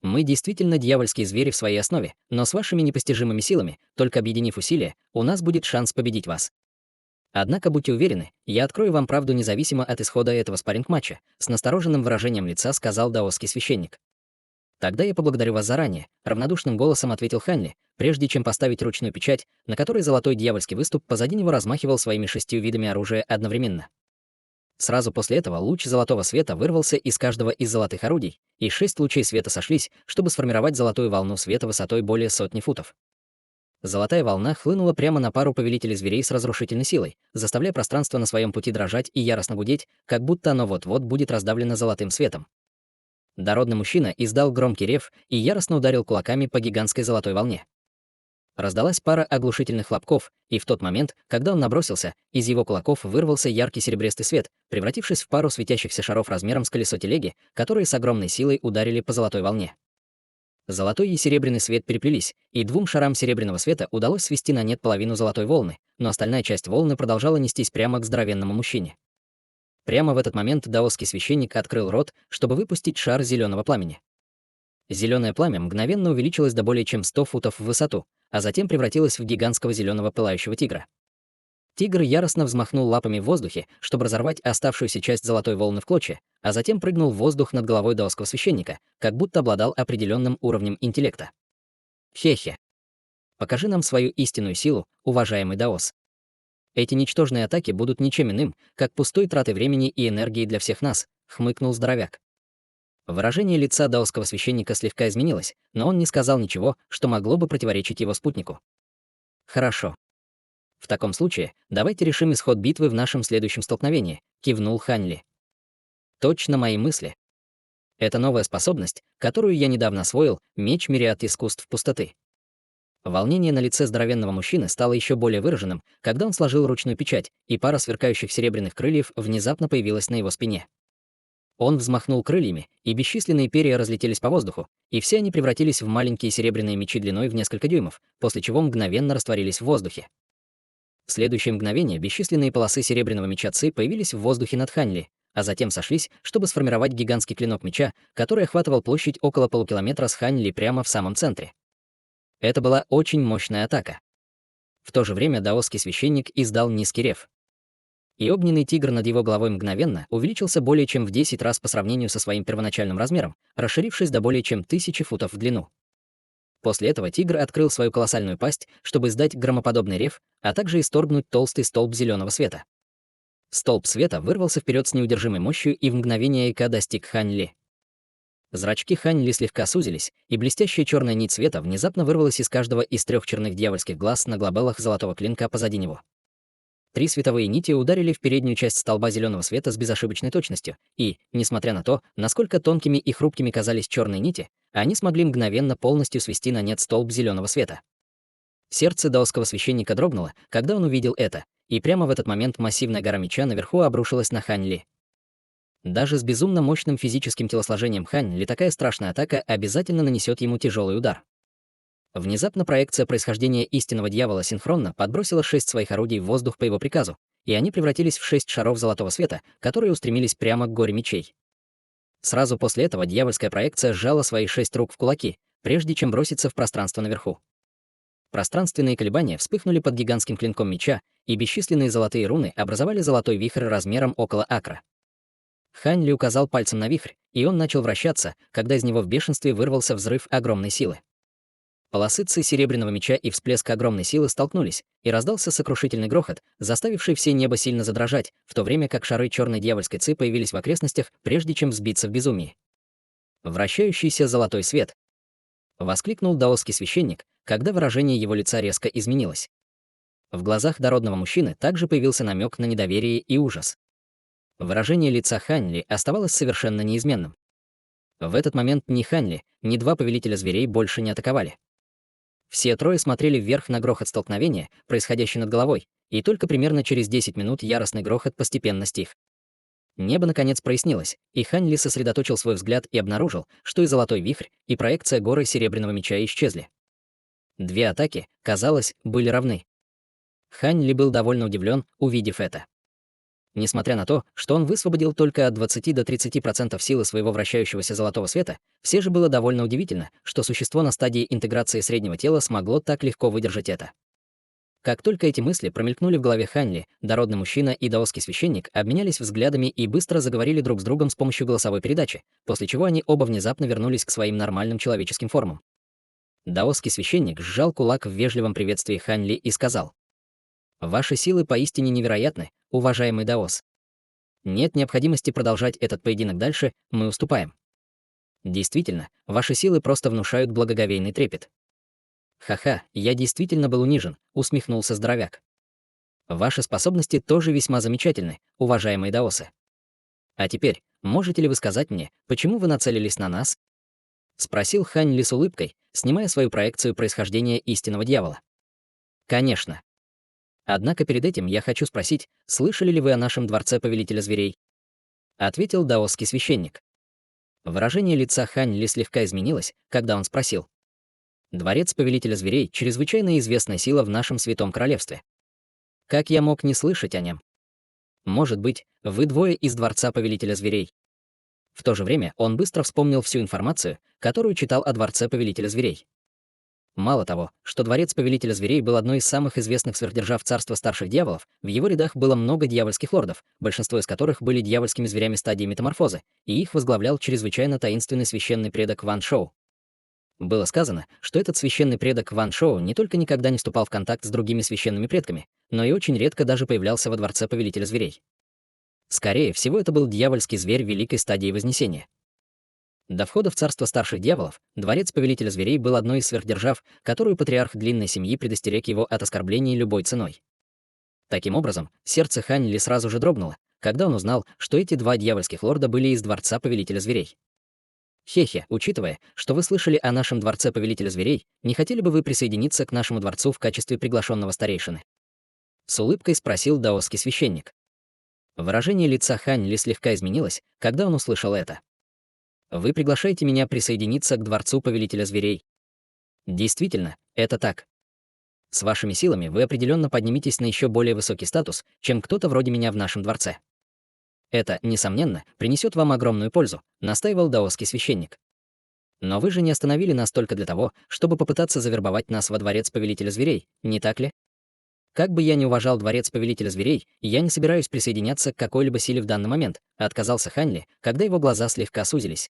Мы действительно дьявольские звери в своей основе, но с вашими непостижимыми силами, только объединив усилия, у нас будет шанс победить вас. Однако будьте уверены, я открою вам правду независимо от исхода этого спарринг-матча», с настороженным выражением лица сказал даосский священник. «Тогда я поблагодарю вас заранее», — равнодушным голосом ответил Хань Ли, прежде чем поставить ручную печать, на которой золотой дьявольский выступ позади него размахивал своими 6 видами оружия одновременно. Сразу после этого луч золотого света вырвался из каждого из золотых орудий, и 6 лучей света сошлись, чтобы сформировать золотую волну света высотой более 100 футов. Золотая волна хлынула прямо на пару повелителей зверей с разрушительной силой, заставляя пространство на своем пути дрожать и яростно гудеть, как будто оно вот-вот будет раздавлено золотым светом. Дородный мужчина издал громкий рев и яростно ударил кулаками по гигантской золотой волне. Раздалась пара оглушительных хлопков, и в тот момент, когда он набросился, из его кулаков вырвался яркий серебристый свет, превратившись в пару светящихся шаров размером с колесо телеги, которые с огромной силой ударили по золотой волне. Золотой и серебряный свет переплелись, и двум шарам серебряного света удалось свести на нет половину золотой волны, но остальная часть волны продолжала нестись прямо к здоровенному мужчине. Прямо в этот момент даосский священник открыл рот, чтобы выпустить шар зеленого пламени. Зеленое пламя мгновенно увеличилось до более чем 100 футов в высоту, а затем превратилось в гигантского зеленого пылающего тигра. Тигр яростно взмахнул лапами в воздухе, чтобы разорвать оставшуюся часть золотой волны в клочья, а затем прыгнул в воздух над головой даосского священника, как будто обладал определенным уровнем интеллекта. Хе-хе. Покажи нам свою истинную силу, уважаемый даос. Эти ничтожные атаки будут ничем иным, как пустой тратой времени и энергии для всех нас, хмыкнул здоровяк. Выражение лица даосского священника слегка изменилось, но он не сказал ничего, что могло бы противоречить его спутнику. Хорошо. В таком случае, давайте решим исход битвы в нашем следующем столкновении, кивнул Хань Ли. Точно мои мысли. Это новая способность, которую я недавно освоил, меч мириад искусств пустоты. Волнение на лице здоровенного мужчины стало еще более выраженным, когда он сложил ручную печать, и пара сверкающих серебряных крыльев внезапно появилась на его спине. Он взмахнул крыльями, и бесчисленные перья разлетелись по воздуху, и все они превратились в маленькие серебряные мечи длиной в несколько дюймов, после чего мгновенно растворились в воздухе. В следующее мгновение бесчисленные полосы серебряного меча Ци появились в воздухе над Хань Ли, а затем сошлись, чтобы сформировать гигантский клинок меча, который охватывал площадь около полукилометра с Хань Ли прямо в самом центре. Это была очень мощная атака. В то же время даосский священник издал низкий рев. И огненный тигр над его головой мгновенно увеличился более чем в 10 раз по сравнению со своим первоначальным размером, расширившись до более чем 1000 футов в длину. После этого тигр открыл свою колоссальную пасть, чтобы издать громоподобный рев, а также исторгнуть толстый столб зеленого света. Столб света вырвался вперед с неудержимой мощью и в мгновение ока достиг Хань Ли. Зрачки Хань Ли слегка сузились, и блестящая черная нить света внезапно вырвалась из каждого из 3 черных дьявольских глаз на глобеллах золотого клинка позади него. 3 световые нити ударили в переднюю часть столба зеленого света с безошибочной точностью, и, несмотря на то, насколько тонкими и хрупкими казались черные нити, они смогли мгновенно полностью свести на нет столб зеленого света. Сердце даосского священника дрогнуло, когда он увидел это, и прямо в этот момент массивная гора меча наверху обрушилась на Хань Ли. Даже с безумно мощным физическим телосложением Хань Ли такая страшная атака обязательно нанесет ему тяжелый удар. Внезапно проекция происхождения истинного дьявола синхронно подбросила 6 своих орудий в воздух по его приказу, и они превратились в 6 шаров золотого света, которые устремились прямо к горе мечей. Сразу после этого дьявольская проекция сжала свои 6 рук в кулаки, прежде чем броситься в пространство наверху. Пространственные колебания вспыхнули под гигантским клинком меча, и бесчисленные золотые руны образовали золотой вихрь размером около акра. Хань Ли указал пальцем на вихрь, и он начал вращаться, когда из него в бешенстве вырвался взрыв огромной силы. Полосы Ци серебряного меча и всплеск огромной силы столкнулись, и раздался сокрушительный грохот, заставивший все небо сильно задрожать, в то время как шары черной дьявольской Ци появились в окрестностях, прежде чем взбиться в безумии. «Вращающийся золотой свет!» — воскликнул даосский священник, когда выражение его лица резко изменилось. В глазах дородного мужчины также появился намек на недоверие и ужас. Выражение лица Хань Ли оставалось совершенно неизменным. В этот момент ни Хань Ли, ни 2 повелителя зверей больше не атаковали. Все 3 смотрели вверх на грохот столкновения, происходящий над головой, и только примерно через 10 минут яростный грохот постепенно стих. Небо наконец прояснилось, и Хань Ли сосредоточил свой взгляд и обнаружил, что и золотой вихрь, и проекция горы серебряного меча исчезли. 2 атаки, казалось, были равны. Хань Ли был довольно удивлен, увидев это. Несмотря на то, что он высвободил только от 20 до 30% силы своего вращающегося золотого света, все же было довольно удивительно, что существо на стадии интеграции среднего тела смогло так легко выдержать это. Как только эти мысли промелькнули в голове Хань Ли, дородный мужчина и даосский священник обменялись взглядами и быстро заговорили друг с другом с помощью голосовой передачи, после чего они оба внезапно вернулись к своим нормальным человеческим формам. Даосский священник сжал кулак в вежливом приветствии Хань Ли и сказал: «Ваши силы поистине невероятны, уважаемый даос. Нет необходимости продолжать этот поединок дальше, мы уступаем. Действительно, ваши силы просто внушают благоговейный трепет». «Ха-ха, я действительно был унижен», — усмехнулся здоровяк. «Ваши способности тоже весьма замечательны, уважаемые даосы. А теперь, можете ли вы сказать мне, почему вы нацелились на нас?» — спросил Хань Ли с улыбкой, снимая свою проекцию происхождения истинного дьявола. Конечно. Однако перед этим я хочу спросить, слышали ли вы о нашем дворце повелителя зверей? Ответил даосский священник. Выражение лица Хань Ли слегка изменилось, когда он спросил. Дворец повелителя зверей — чрезвычайно известная сила в нашем святом королевстве. Как я мог не слышать о нем? Может быть, вы двое из дворца повелителя зверей. В то же время он быстро вспомнил всю информацию, которую читал о дворце повелителя зверей. Мало того, что дворец повелителя зверей был одной из самых известных сверхдержав царства старших дьяволов, в его рядах было много дьявольских лордов, большинство из которых были дьявольскими зверями стадии метаморфозы, и их возглавлял чрезвычайно таинственный священный предок Ван Шоу. Было сказано, что этот священный предок Ван Шоу не только никогда не вступал в контакт с другими священными предками, но и очень редко даже появлялся во дворце повелителя зверей. Скорее всего, это был дьявольский зверь великой стадии Вознесения. До входа в царство старших дьяволов дворец повелителя зверей был одной из сверхдержав, которую патриарх длинной семьи предостерег его от оскорблений любой ценой. Таким образом, сердце Хань Ли сразу же дрогнуло, когда он узнал, что эти два дьявольских лорда были из дворца повелителя зверей. Хехе, учитывая, что вы слышали о нашем дворце повелителя зверей, не хотели бы вы присоединиться к нашему дворцу в качестве приглашенного старейшины? С улыбкой спросил даосский священник. Выражение лица Хань Ли слегка изменилось, когда он услышал это. Вы приглашаете меня присоединиться к дворцу повелителя зверей. Действительно, это так. С вашими силами вы определенно подниметесь на еще более высокий статус, чем кто-то вроде меня в нашем дворце. Это, несомненно, принесет вам огромную пользу, настаивал даосский священник. Но вы же не остановили нас только для того, чтобы попытаться завербовать нас во дворец повелителя зверей, не так ли? Как бы я ни уважал дворец повелителя зверей, я не собираюсь присоединяться к какой-либо силе в данный момент, отказался Хань Ли, когда его глаза слегка сузились.